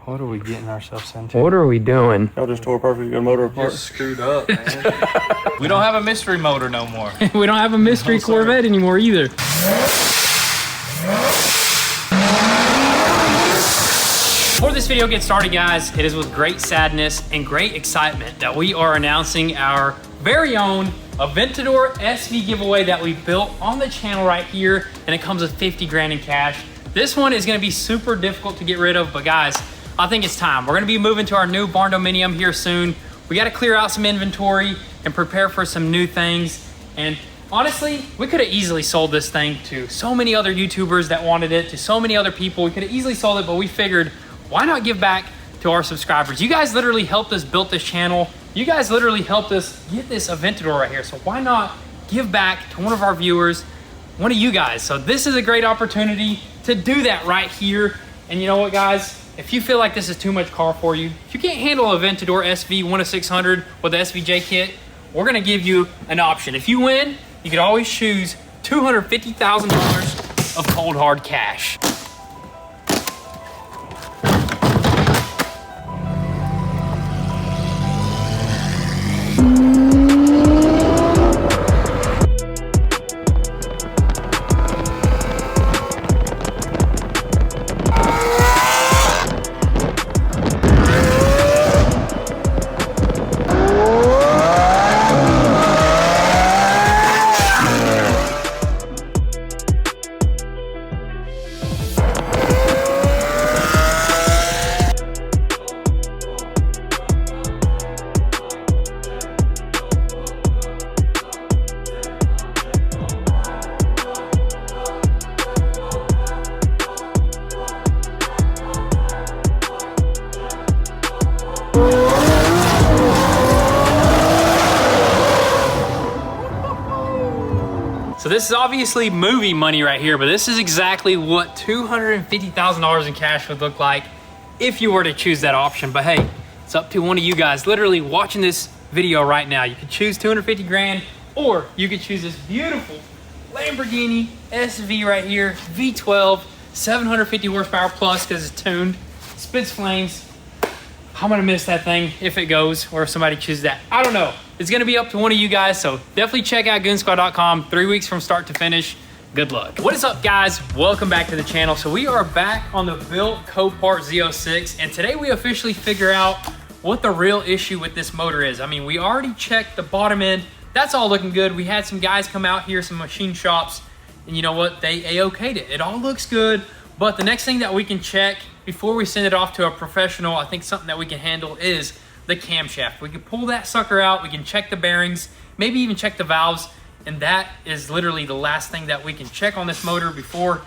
What are we getting ourselves into? What are we doing? Y'all just tore a perfectly good motor apart. Just screwed up, man. We don't have a mystery motor no more. We don't have a mystery Corvette anymore either. Before this video gets started, guys, it is with great sadness and great excitement that we are announcing our very own Aventador SV giveaway that we built on the channel right here, and it comes with 50 grand in cash. This one is gonna be super difficult to get rid of, but guys, I think it's time. We're gonna be moving to our new barn dominium here soon. We gotta clear out some inventory and prepare for some new things. And honestly, we could have easily sold this thing to so many other YouTubers that wanted it, to so many other people. We could have easily sold it, but we figured, why not give back to our subscribers? You guys literally helped us build this channel. You guys literally helped us get this Aventador right here. So why not give back to one of our viewers, one of you guys? So this is a great opportunity to do that right here. And you know what, guys? If you feel like this is too much car for you, if you can't handle Aventador SV 1 of 600 with the SVJ kit, we're gonna give you an option. If you win, you could always choose $250,000 of cold hard cash. So this is obviously movie money right here, but this is exactly what $250,000 in cash would look like if you were to choose that option. But hey, it's up to one of you guys literally watching this video right now. You could choose 250 grand, or you could choose this beautiful Lamborghini SV right here, V12, 750 horsepower plus because it's tuned, spits flames. I'm gonna miss that thing if it goes, or if somebody chooses that. I don't know. It's gonna be up to one of you guys, so definitely check out goonzquad.com. 3 weeks from start to finish. Good luck. What is up, guys? Welcome back to the channel. So we are back on the built Copart Z06, and today we officially figure out what the real issue with this motor is. I mean, we already checked the bottom end. That's all looking good. We had some guys come out here, some machine shops, and you know what? They A-okayed it. It all looks good, but the next thing that we can check before we send it off to a professional, I think something that we can handle is the camshaft. We can pull that sucker out, we can check the bearings, maybe even check the valves, and that is literally the last thing that we can check on this motor before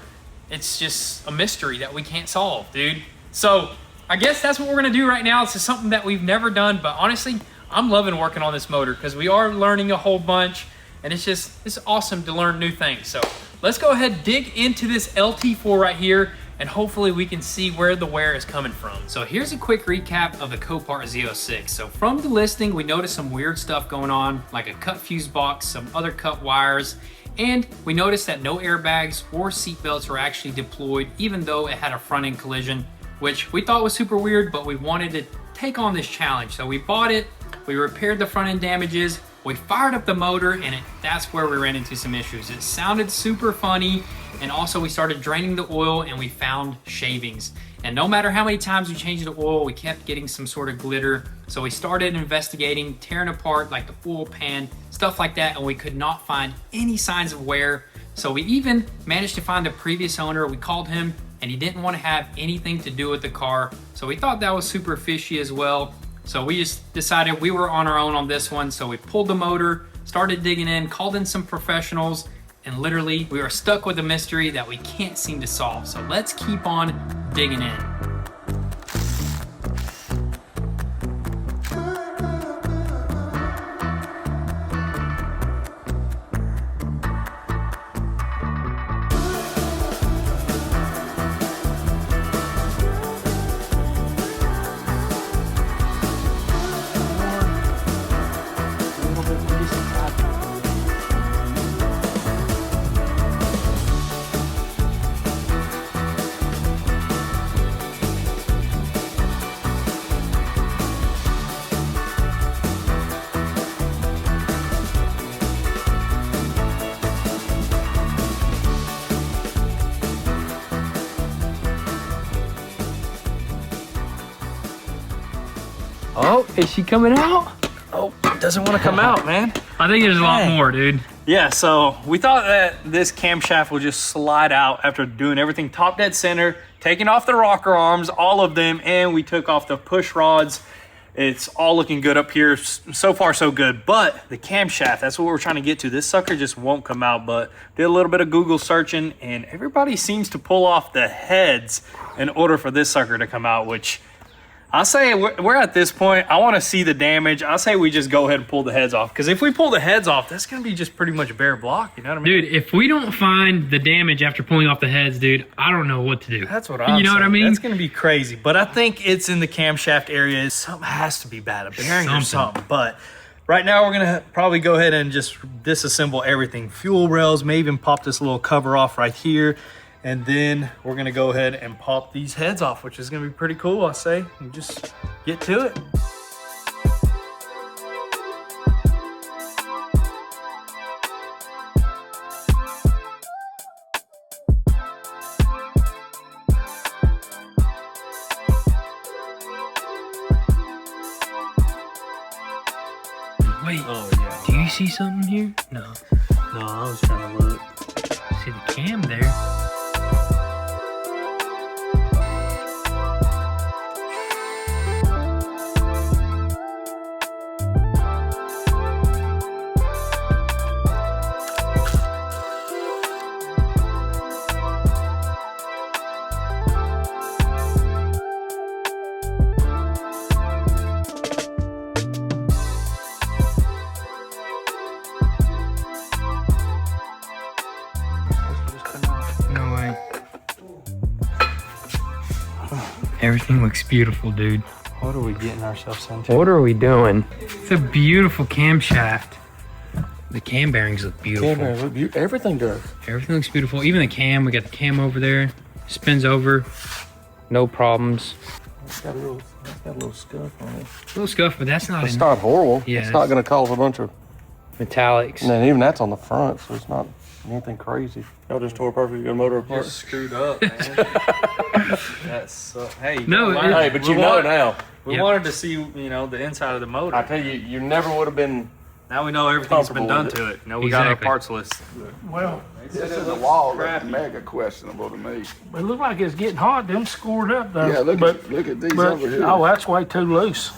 it's just a mystery that we can't solve, dude. So I guess that's what we're gonna do right now. This is something that we've never done, but honestly, I'm loving working on this motor because we are learning a whole bunch, and it's awesome to learn new things. So let's go ahead and dig into this LT4 right here, and hopefully we can see where the wear is coming from. So here's a quick recap of the Copart Z06. So from the listing, we noticed some weird stuff going on, like a cut fuse box, some other cut wires, and we noticed that no airbags or seat belts were actually deployed, even though it had a front end collision, which we thought was super weird, but we wanted to take on this challenge. So we bought it, we repaired the front end damages, we fired up the motor, and that's where we ran into some issues. It sounded super funny, and also we started draining the oil and we found shavings. And no matter how many times we changed the oil, we kept getting some sort of glitter. So we started investigating, tearing apart like the oil pan, stuff like that, and we could not find any signs of wear. So we even managed to find the previous owner. We called him and he didn't want to have anything to do with the car. So we thought that was super fishy as well. So we just decided we were on our own on this one. So we pulled the motor, started digging in, called in some professionals, and literally we are stuck with a mystery that we can't seem to solve. So let's keep on digging in. Oh, is she coming out? Oh, it doesn't want to come out, man. I think there's a lot more, dude. Yeah, so we thought that this camshaft would just slide out after doing everything top dead center, taking off the rocker arms, all of them, and we took off the push rods. It's all looking good up here. So far, so good. But the camshaft, that's what we're trying to get to. This sucker just won't come out, but did a little bit of Google searching, and everybody seems to pull off the heads in order for this sucker to come out, which I'll say we're at this point. I want to see the damage. I'll say we just go ahead and pull the heads off. Because if we pull the heads off, that's going to be just pretty much a bare block. You know what I mean? Dude, if we don't find the damage after pulling off the heads, dude, I don't know what to do. That's what I'm saying. You know what I mean? That's going to be crazy. But I think it's in the camshaft area. Something has to be bad. A bearing or something. But right now, we're going to probably go ahead and just disassemble everything. Fuel rails, may even pop this little cover off right here. And then we're gonna go ahead and pop these heads off, which is gonna be pretty cool, I say. And just get to it. Wait, Oh yeah. do you see something here? No. No, I was trying to look. See the cam there. No way. Everything looks beautiful, dude. What are we getting ourselves into? What are we doing? It's a beautiful camshaft. The cam bearings look beautiful. Everything does. Everything looks beautiful. Even the cam, we got the cam over there. Spins over. No problems. It's got a little scuff on it. A little scuff, but that's not It's in not horrible. Yeah, it's not going to cause a bunch of. metallics. And then even that's on the front, so it's not anything crazy. Y'all just tore a perfectly good motor apart. Just screwed up, man. That's hey. No, Hey, but you know now. We Yep. wanted to see, you know, the inside of the motor. I tell you, you never would have been. Now we know everything's been Comfortable done with to it. You know, we got our Exactly. parts list. Well, This is the wall that's mega questionable to me. it looked like it's getting hot. Them scored up though. Yeah, look but, at these but, over here. oh, that's way too loose.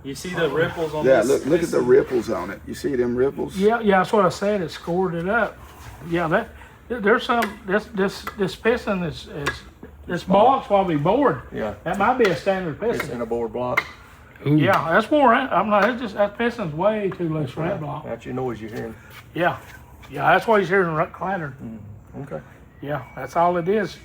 You see the ripples on Yeah, this? look at the ripples on it. You see them ripples? Yeah, that's what I said. It scored it up. Yeah, there's some. This piston is this block's probably bored. Yeah. That might be a standard It's piston. in a board block. Ooh. Yeah, that's more. I'm not. It's just that piston's way too loose for that block. That's your noise you're hearing. Yeah, that's why he's hearing clatter. Okay. Yeah, that's all it is.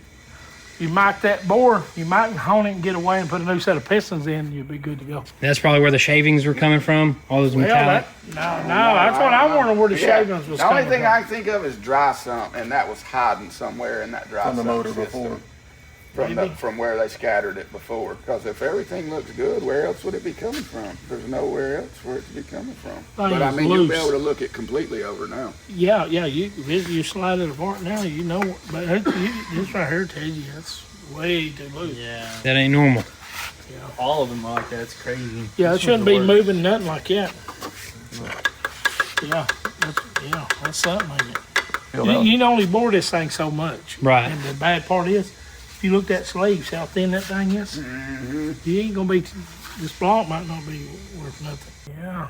You mic that bore, you might hone it and get away and put a new set of pistons in, you'll be good to go. That's probably where the shavings were coming from. All those metallic. No, that's what I wondered where the Yeah. shavings was The only coming thing from. I can think of is dry sump, and that was hiding somewhere in that dry From the sump motor system. before. From where they scattered it before. Because if everything looks good, where else would it be coming from? There's nowhere else for it to be coming from. But I it's mean, you'll be loose. able to look it completely over now. Yeah, you slide it apart now, you know, but this right here tells you that's way too loose. Yeah. That ain't normal. All of them are like that. It's crazy. Yeah, it This shouldn't one's be the worst. moving nothing like that. That's something, ain't it? You can only bore this thing so much. Right. And the bad part is, if you look at sleeves, how thin that thing is, you ain't gonna be, this block might not be worth nothing. Yeah.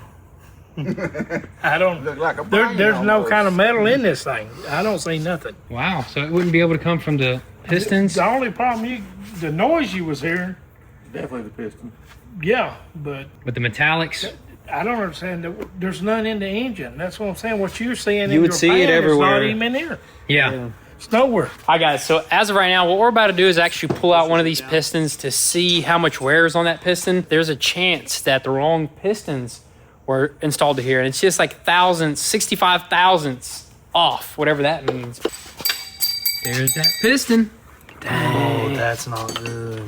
I don't, Look like a brain there's no almost. kind of metal in this thing. I don't see nothing. Wow. So it wouldn't be able to come from the pistons. The only problem, the noise you was hearing, Definitely the piston. yeah, but With the metallics. I don't understand. There's none in the engine. That's what I'm saying. What you're seeing You in would your see pan it is everywhere. not even in here. Yeah. It's nowhere. All right, guys. So as of right now, what we're about to do is actually pull out one of these pistons to see how much wear is on that piston. There's a chance that the wrong pistons were installed to here, and it's just like thousandths, 65 thousandths off, whatever that means. There's that piston. Oh, that's not good.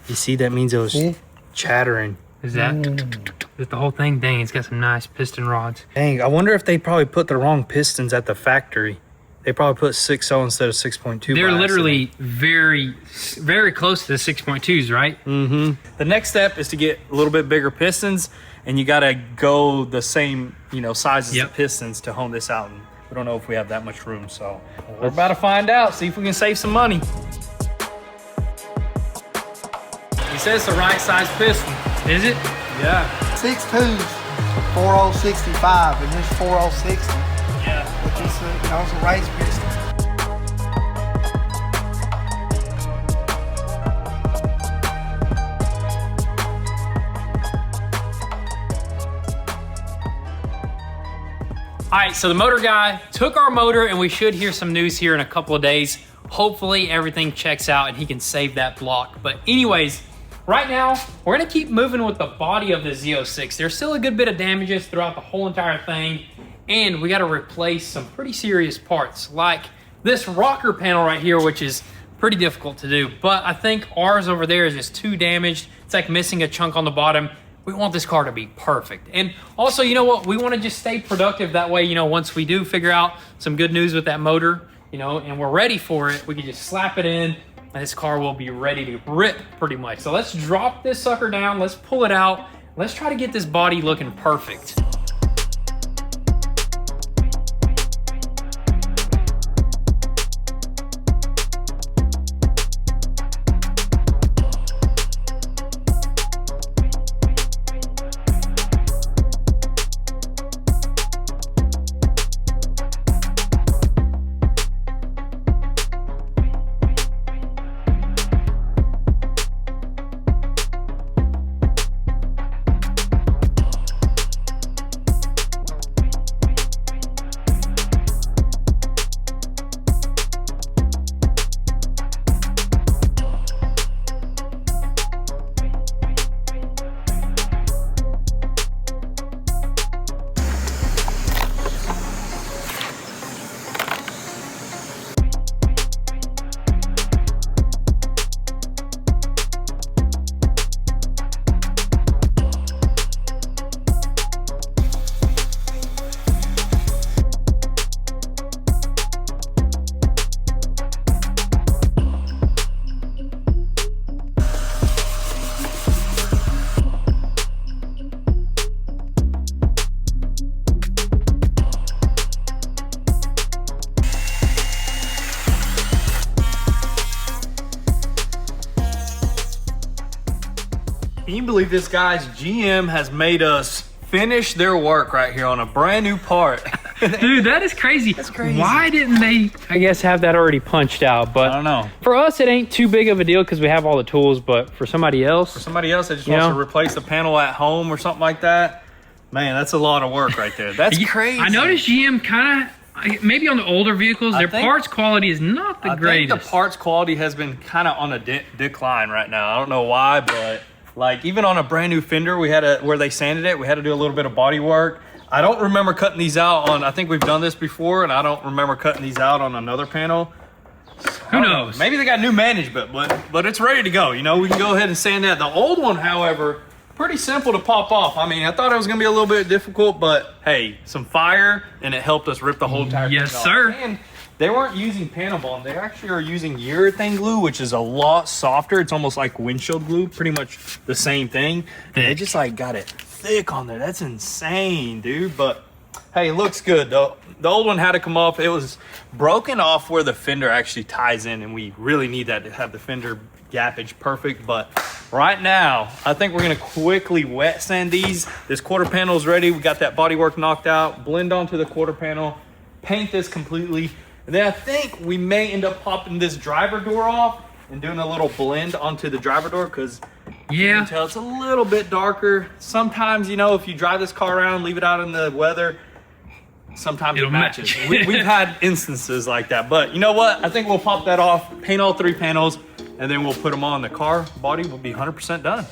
You see, that means it was chattering. Is that is the whole thing? Dang, it's got some nice piston rods. Dang, I wonder if they probably put the wrong pistons at the factory. They probably put 6.0 instead of 6.2. They're literally very, very close to the 6.2s, right? Mm-hmm. The next step is to get a little bit bigger pistons, and you got to go the same, you know, size as the pistons to hone this out. And we don't know if we have that much room, so we're about to find out. See if we can save some money. He says it's the right size piston. Is it? Yeah. 6.2's 4.065, and this 4.060. Yeah. Which is you know, it's a race piston. All right, so the motor guy took our motor, and we should hear some news here in a couple of days. Hopefully everything checks out and he can save that block. But anyways, right now, we're gonna keep moving with the body of the Z06. There's still a good bit of damages throughout the whole entire thing, and we gotta replace some pretty serious parts, like this rocker panel right here, which is pretty difficult to do. But I think ours over there is just too damaged. It's like missing a chunk on the bottom. We want this car to be perfect. And also, you know what? We want to just stay productive. That way, you know, once we do figure out some good news with that motor, you know, and we're ready for it, we can just slap it in, and this car will be ready to rip pretty much. So let's drop this sucker down. Let's pull it out. Let's try to get this body looking perfect. Can you believe this, guys? GM has made us finish their work right here on a brand new part. Dude, that is crazy. That's crazy. Why didn't they, I guess, have that already punched out? But I don't know. For us, it ain't too big of a deal because we have all the tools. But for somebody else, that just wants to replace the panel at home or something like that, man, that's a lot of work right there. That's crazy. I noticed GM kind of, maybe on the older vehicles, their parts quality is not the greatest. I think the parts quality has been kind of on a decline right now. I don't know why, but like even on a brand new fender, we had where they sanded it, we had to do a little bit of body work. I don't remember cutting these out on, I think we've done this before, and I don't remember cutting these out on another panel. Who knows? Maybe they got new management, but it's ready to go. You know, we can go ahead and sand that. The old one, however, pretty simple to pop off. I mean, I thought it was going to be a little bit difficult, but hey, some fire, and it helped us rip the whole tire. Yes, sir. And they weren't using panel bond. They actually are using urethane glue, which is a lot softer. It's almost like windshield glue, pretty much the same thing. And they just like got it thick on there. That's insane, dude. But hey, it looks good though. The old one had to come off. It was broken off where the fender actually ties in, and we really need that to have the fender gappage perfect. But right now, I think we're gonna quickly wet sand these. This quarter panel is ready. We got that bodywork knocked out. Blend onto the quarter panel. Paint this completely. And then I think we may end up popping this driver door off and doing a little blend onto the driver door, because you can tell it's a little bit darker. Sometimes, you know, if you drive this car around, leave it out in the weather, sometimes it matches. We've had instances like that. But you know what? I think we'll pop that off, paint all three panels, and then we'll put them on. The car body will be 100% done.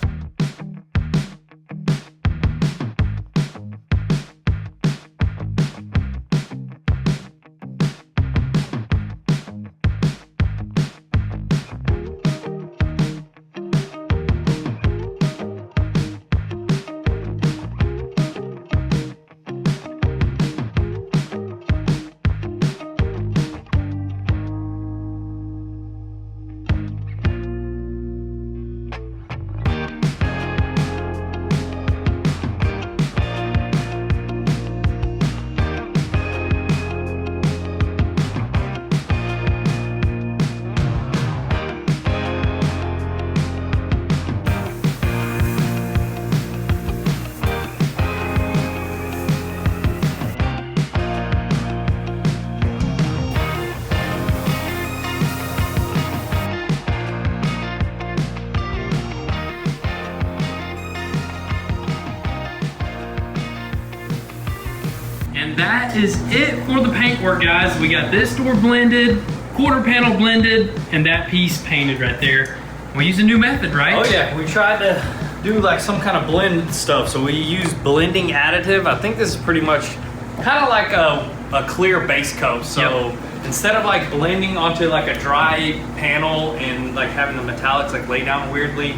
And that is it for the paintwork, guys. We got this door blended, quarter panel blended, and that piece painted right there. We used a new method, right? Oh yeah, we tried to do like some kind of blend stuff. So we used blending additive. I think this is pretty much kind of like a clear base coat. So instead of like blending onto like a dry panel and like having the metallics like lay down weirdly,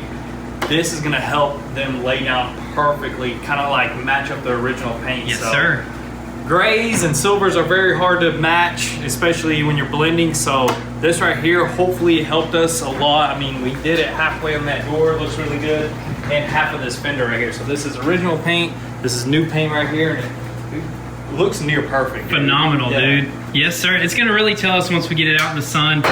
this is gonna help them lay down perfectly, kind of like match up the original paint. Yes, sir. Grays and silvers are very hard to match, especially when you're blending. So this right here hopefully helped us a lot. I mean, we did it halfway on that door, it looks really good, and half of this fender right here. So this is original paint, this is new paint right here, and it looks near perfect. Phenomenal, dude. Yes, sir. It's gonna really tell us once we get it out in the sun.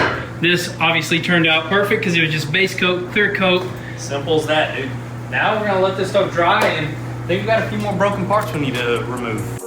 This obviously turned out perfect because it was just base coat, clear coat. Simple as that, dude. Now we're gonna let this stuff dry, and I think we've got a few more broken parts we need to remove.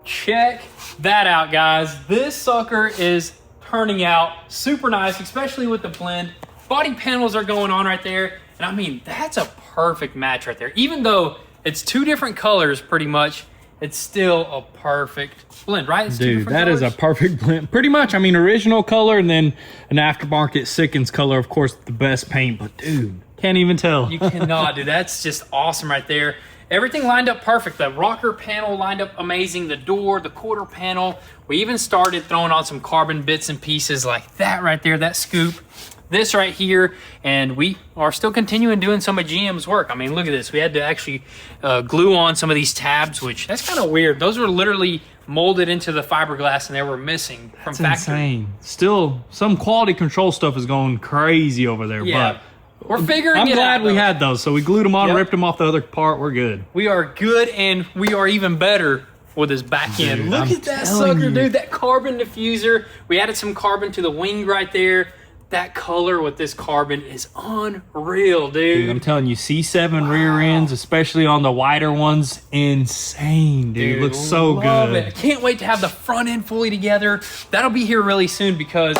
Check that out, guys. This sucker is turning out super nice, especially with the blend. Body panels are going on right there. And I mean, that's a perfect match right there. Even though it's two different colors pretty much, it's still a perfect blend, right? It's Dude, that is a perfect blend. Pretty much, I mean, original color and then an aftermarket Sickens color, of course, the best paint. But dude, can't even tell. You cannot, dude. That's just awesome right there. Everything lined up perfect. The rocker panel lined up amazing. The door, the quarter panel. We even started throwing on some carbon bits and pieces like that right there, that scoop. This right here, and we are still continuing doing some of GM's work. I mean, look at this. We had to actually glue on some of these tabs, which that's kind of weird. Those were literally molded into the fiberglass and they were missing from factory. Insane. Still, some quality control stuff is going crazy over there, but we're figuring I'm it out. glad we had those, so we glued them on, ripped them off the other part. We're good. We are good, and we are even better with this back end. Look at that sucker, dude. That carbon diffuser. We added some carbon to the wing right there. That color with this carbon is unreal, dude. I'm telling you, C7 rear ends, especially on the wider ones, insane, dude. Looks so love good. It. I can't wait to have the front end fully together. That'll be here really soon because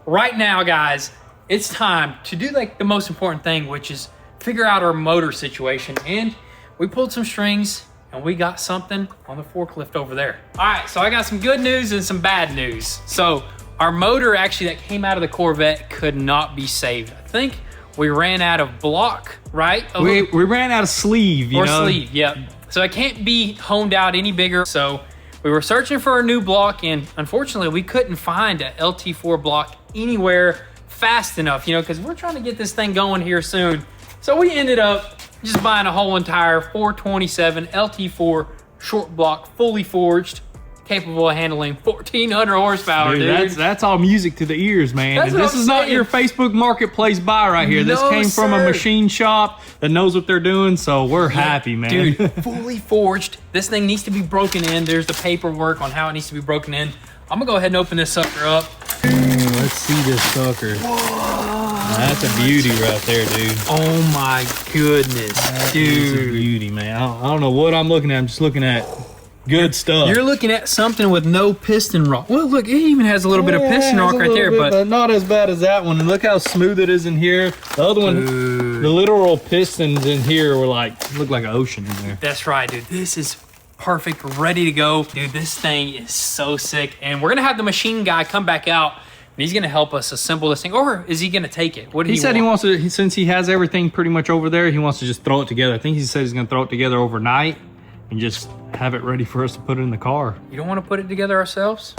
right now, guys, it's time to do like the most important thing, which is figure out our motor situation. And we pulled some strings and we got something on the forklift over there. All right, so I got some good news and some bad news. So our motor actually that came out of the Corvette could not be saved. I think we ran out of block, right? We ran out of sleeve, you know? Sleeve, yep. So it can't be honed out any bigger. So we were searching for a new block and unfortunately we couldn't find an LT4 block anywhere fast enough, you know, because we're trying to get this thing going here soon. So we ended up Just buying a whole entire 427 LT4 short block, fully forged, capable of handling 1,400 horsepower, dude. That's all music to the ears, man. That's And what this I'm is not saying. your Facebook Marketplace buy right here. This No, came from a sir. machine shop that knows what they're doing, so we're happy, man. Dude, fully forged. This thing needs to be broken in. There's the paperwork on how it needs to be broken in. I'm gonna go ahead and open this sucker up. Let's see this sucker. That's a beauty right there, dude. Oh my goodness, It's a dude. beauty, man. I don't know what I'm looking at. I'm just looking at good stuff. You're looking at something with no piston rock. Well, look, it even has a little bit of piston rock right there, but not as bad as that one. And look how smooth it is in here. The other one, the literal pistons in here were like, look like an ocean in there. that's right, dude. This is perfect, ready to go. Dude, this thing is so sick. And we're gonna have the machine guy come back out, and he's gonna help us assemble this thing. Or is he gonna take it? What did He said want? he wants to, since he has everything pretty much over there, he wants to just throw it together. I think he said he's going to throw it together overnight and just have it ready for us to put it in the car. You don't want to put it together ourselves?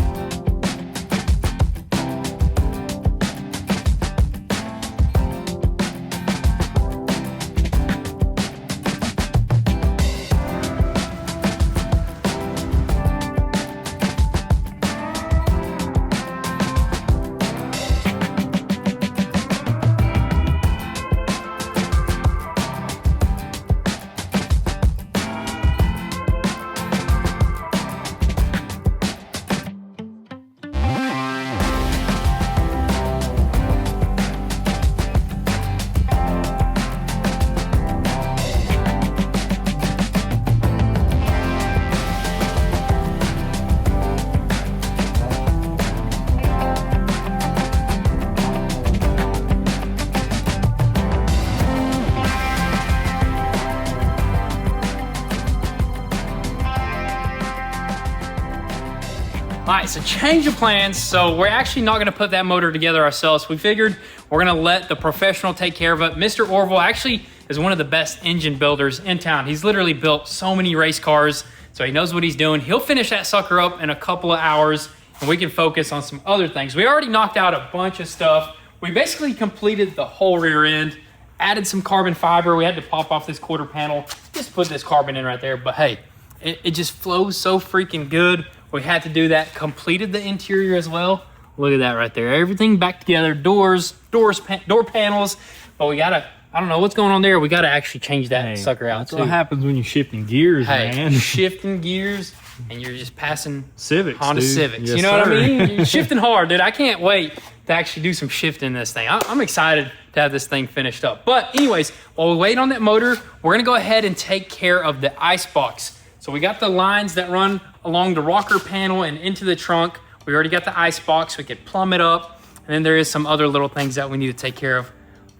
All right, so change of plans. So we're actually not gonna put that motor together ourselves. We figured we're gonna let the professional take care of it. Mr. Orville actually is one of the best engine builders in town. He's literally built so many race cars, so he knows what he's doing. He'll finish that sucker up in a couple of hours, and we can focus on some other things. We already knocked out a bunch of stuff. We basically completed the whole rear end, added some carbon fiber. We had to pop off this quarter panel, just put this carbon in right there. But hey, it just flows so freaking good. We had to do that. Completed the interior as well. Look at that right there. Everything back together. Door panels. But we gotta, I don't know what's going on there. We gotta actually change that sucker out That's too. what happens when you're shifting gears, Hey, man. shifting gears, and you're just passing Civics, Honda dude. Civics. Yes, You know what I sir. mean? You're shifting hard, dude. I can't wait to actually do some shifting in this thing. I'm excited to have this thing finished up. But anyways, while we wait on that motor, we're gonna go ahead and take care of the ice box. So we got the lines that run along the rocker panel and into the trunk. We already got the ice box. We could plumb it up. And then there is some other little things that we need to take care of,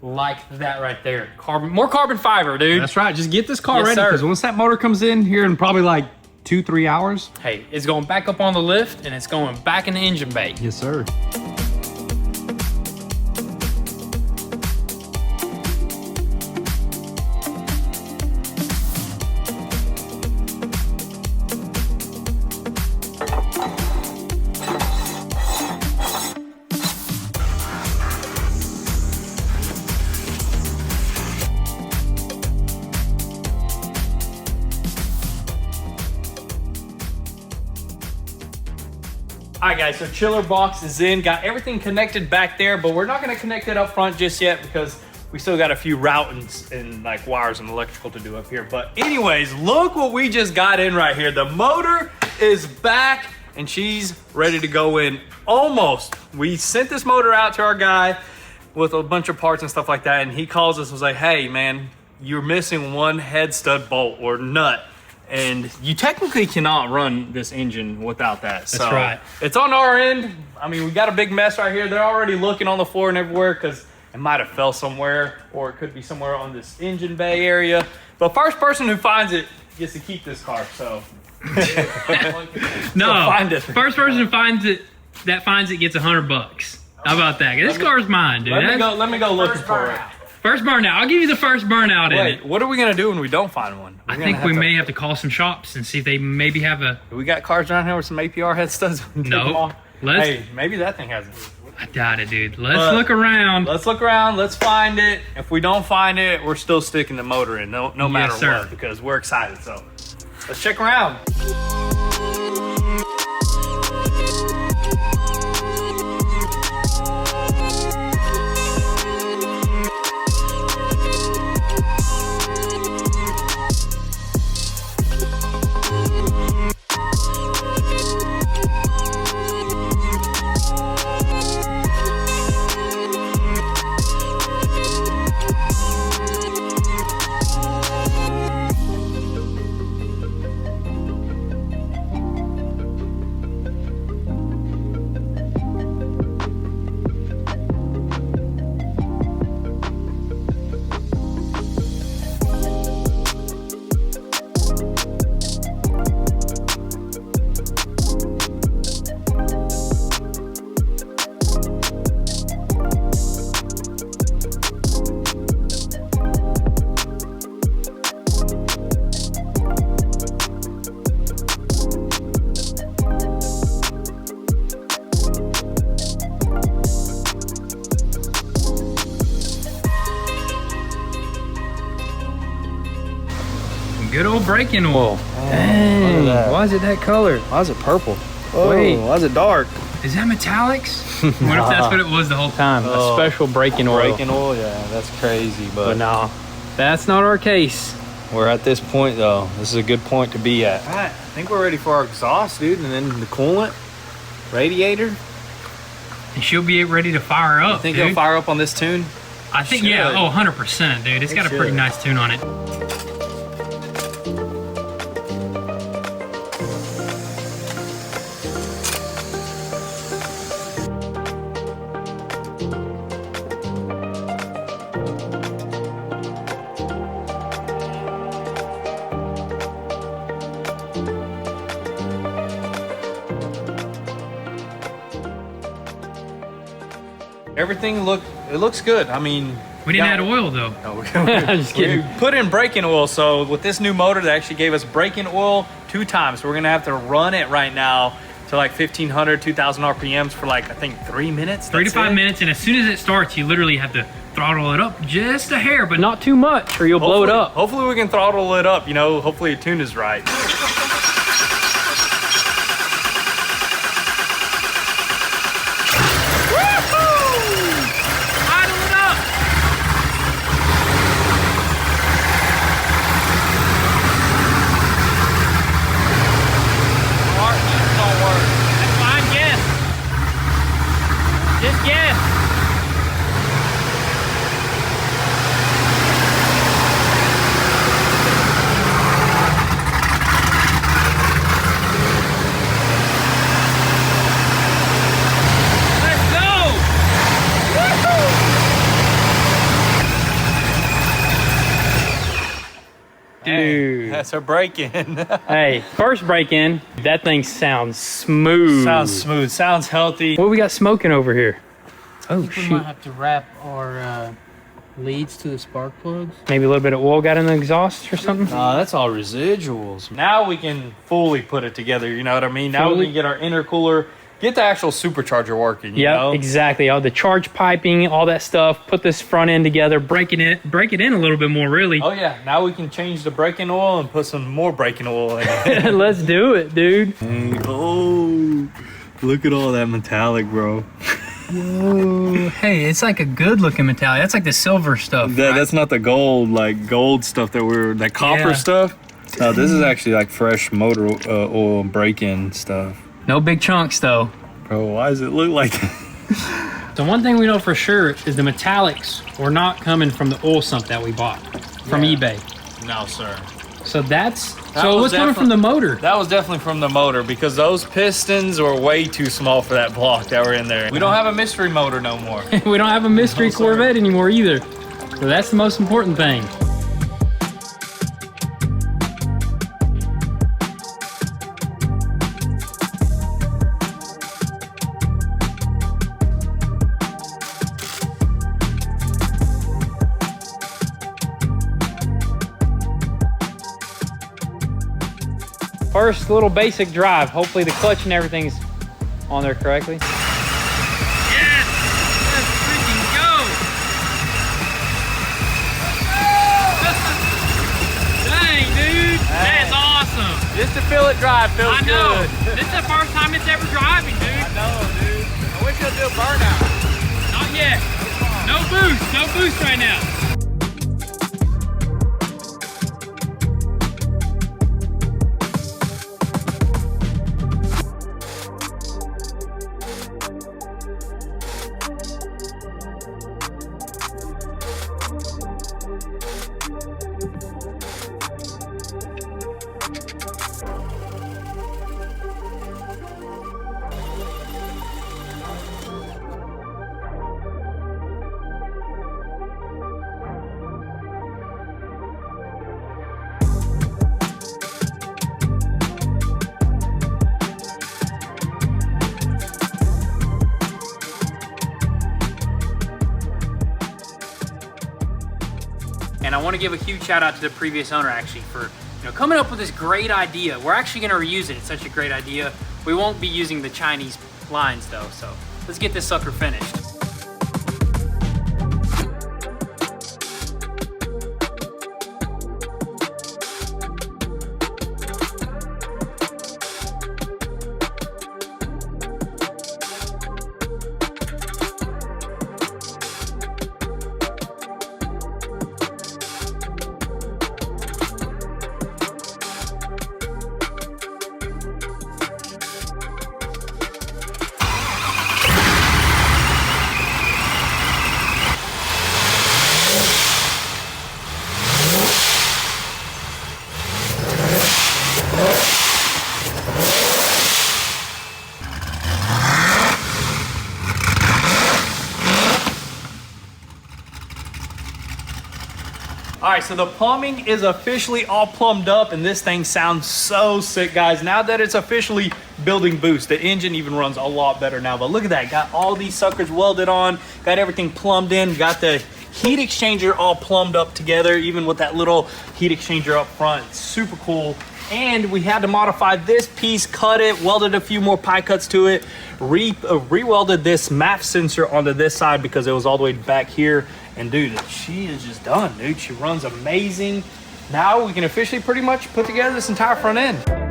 like that right there. More carbon fiber, dude. That's right. Just get this car Yes, ready, sir. because once that motor comes in here in probably like 2-3 hours. Hey, it's going back up on the lift and it's going back in the engine bay. Yes, sir. All right, guys, so chiller box is in. Got everything connected back there, but we're not gonna connect it up front just yet because we still got a few routings and like wires and electrical to do up here. But anyways, look what we just got in right here. The motor is back and she's ready to go in almost. We sent this motor out to our guy with a bunch of parts and stuff like that, and he calls us and was like, hey man, you're missing one head stud bolt or nut. And you technically cannot run this engine without that. That's right. It's on our end. I mean, we got a big mess right here. They're already looking on the floor and everywhere because it might have fell somewhere, or it could be somewhere on this engine bay area. But first person who finds it gets to keep this car, so. No, find it. first person finds it gets $100. How about that? This car's mine, dude. Let me go looking for it. First burnout. I'll give you the first burnout in Wait, it. what are we gonna do when we don't find one? I think we may have to call some shops and see if they maybe have a. We got cars around here with some APR head studs. No. Let's. Hey, maybe that thing has it. I doubt it, dude. Let's look around. Let's look around. Let's find it. If we don't find it, we're still sticking the motor in, no matter what, because we're excited. So let's check around. Good old braking oil. Look Dang, at that. why is it that color? Why is it purple? Oh, Wait. why is it dark? Is that metallics? What if that's what it was the whole time? Oh, a special braking oil. Braking oil, yeah, that's crazy. But no, that's not our case. We're at this point though. This is a good point to be at. All right, I think we're ready for our exhaust, dude, and then the coolant, radiator. And she'll be ready to fire up, I think dude. it'll fire up on this tune. I think, should. yeah, 100%, dude. It's got a pretty should. nice tune on it. Everything looks good. I mean, We didn't add oil, though. No, I'm just kidding. We put in braking oil. So with this new motor, they actually gave us braking oil 2 times. So we're gonna have to run it right now to like 1,500, 2,000 RPMs for like, I think 3 minutes. 3 to 5 minutes, and as soon as it starts, you literally have to throttle it up just a hair, but not too much, or you'll blow it up. Hopefully we can throttle it up. You know, hopefully the tune is right. Dude. That's our break-in. Hey, first break-in, that thing sounds smooth. Sounds smooth. Sounds healthy. What we got smoking over here? Oh, We shoot. might have to wrap our leads to the spark plugs. Maybe a little bit of oil got in the exhaust or something? That's all residuals. Now we can fully put it together. You know what I mean? Now we Fully? can get our intercooler, get the actual supercharger working. You Yeah, know? exactly. All the charge piping, all that stuff. Put this front end together, break it in a little bit more, really. Oh yeah, now we can change the braking oil and put some more braking oil in it. Let's do it, dude. Oh, look at all that metallic, bro. Whoa. Hey, it's like a good looking metallic. That's like the silver stuff. That's not the gold, like gold stuff that copper Yeah. stuff. No, this is actually like fresh motor oil and break-in stuff. No big chunks, though. Bro, why does it look like that? So one thing we know for sure is the metallics were not coming from the oil sump that we bought from eBay. No, sir. So that's That so was what's coming from the motor? That was definitely from the motor because those pistons were way too small for that block that were in there. We don't have a mystery motor no more. We don't have a mystery Corvette anymore either. So that's the most important thing. First little basic drive. Hopefully the clutch and everything's on there correctly. Yes! drive feels I know. good. This is the first time it's ever driving, dude. I know, dude. I wish you'd do a burnout. Not yet. No boost right now. And I want to give a huge shout out to the previous owner actually for coming up with this great idea. We're actually going to reuse it. It's such a great idea. We won't be using the Chinese lines though, so let's get this sucker finished. All right, so the plumbing is officially all plumbed up and this thing sounds so sick, guys. Now that it's officially building boost, the engine even runs a lot better now. But look at that, got all these suckers welded on, got everything plumbed in, got the heat exchanger all plumbed up together, even with that little heat exchanger up front. It's super cool. And we had to modify this piece, cut it, welded a few more pie cuts to it, re-welded this MAF sensor onto this side because it was all the way back here. And dude, she is just done, dude. She runs amazing. Now we can officially pretty much put together this entire front end.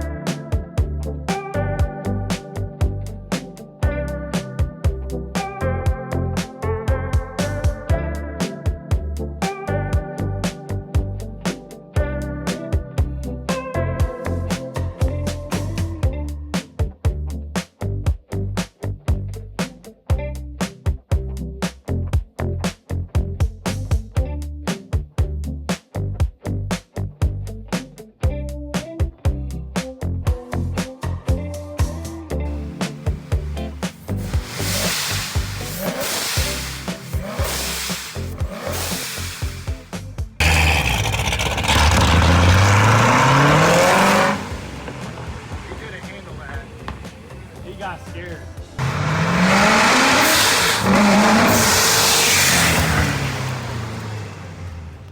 Got scared.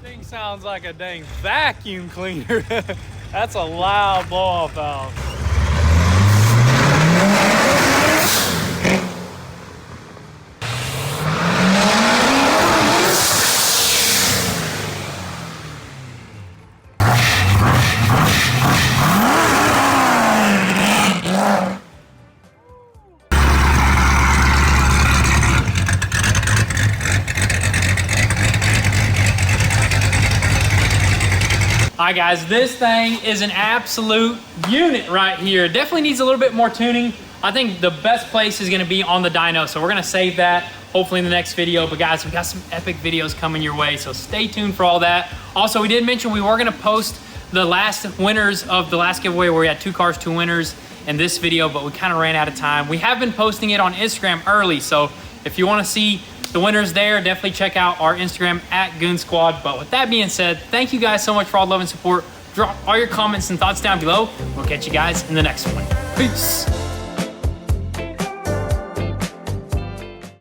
Thing sounds like a dang vacuum cleaner. That's a loud blow-off valve. All right, guys, this thing is an absolute unit right here. Definitely needs a little bit more tuning. I think the best place is gonna be on the dyno, so we're gonna save that hopefully in the next video. But guys, we got some epic videos coming your way, so stay tuned for all that. Also, we did mention we were gonna post the last winners of the last giveaway where we had 2 cars, 2 winners in this video, but we kind of ran out of time. We have been posting it on Instagram early, so if you wanna see the winners there, definitely check out our Instagram at goonzquad. But with that being said, thank you guys so much for all the love and support. Drop all your comments and thoughts down below. We'll catch you guys in the next one. Peace.